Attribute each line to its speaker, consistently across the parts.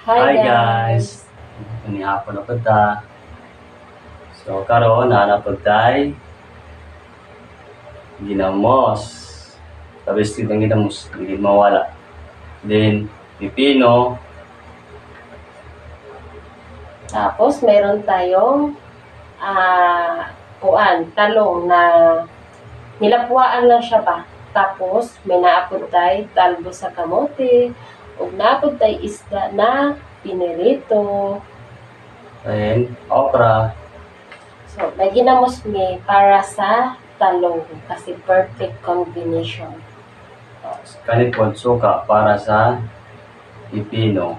Speaker 1: Hi guys! Ini hapon na punta. So karon hanapod tay ginamos. Tapos itong ginamos, hindi mawala. Then pipino.
Speaker 2: Tapos meron tayong talong na nilapwaan lang siya ba. Tapos may naapod tayo talbo sa kamote. Ug naapod tayo isda na pinirito.
Speaker 1: Then okra.
Speaker 2: So, may ginamos mi para sa talong kasi perfect combination.
Speaker 1: Kanipod suka para sa pipino.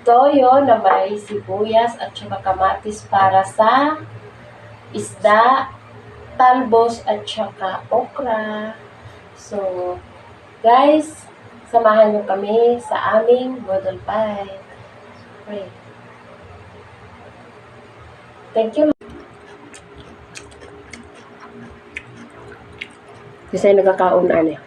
Speaker 2: Toyo na may sibuyas at saka kamatis para sa isda, talbos at saka okra. So, guys, samahan nyo kami sa aming Bodol Pie. Pray. Thank you. Kasi nagkakaon ano.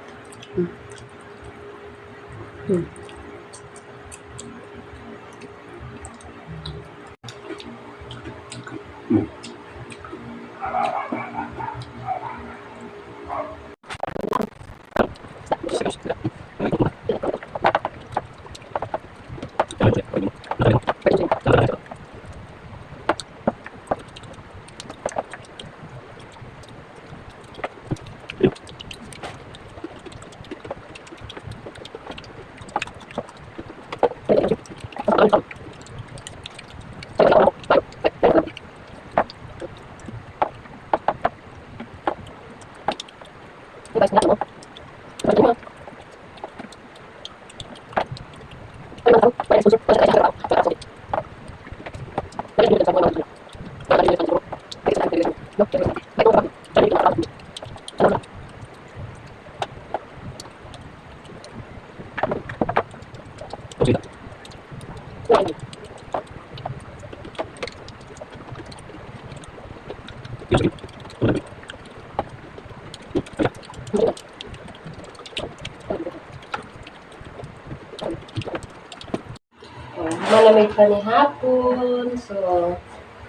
Speaker 2: Malamig pa ni hapon. So,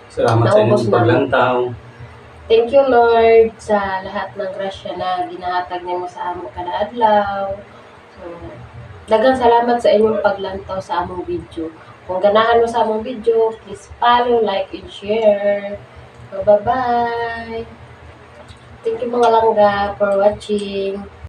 Speaker 1: Salamat sa
Speaker 2: naubos
Speaker 1: inyong paglantaw.
Speaker 2: thank you Lord sa lahat ng grasya na ginahatag niyo sa among kada adlaw. So, daghang salamat sa inyong paglantaw sa among video. Kung ganahan mo sa among video, please follow, like, and share. So, bye-bye! Thank you mga langga for watching.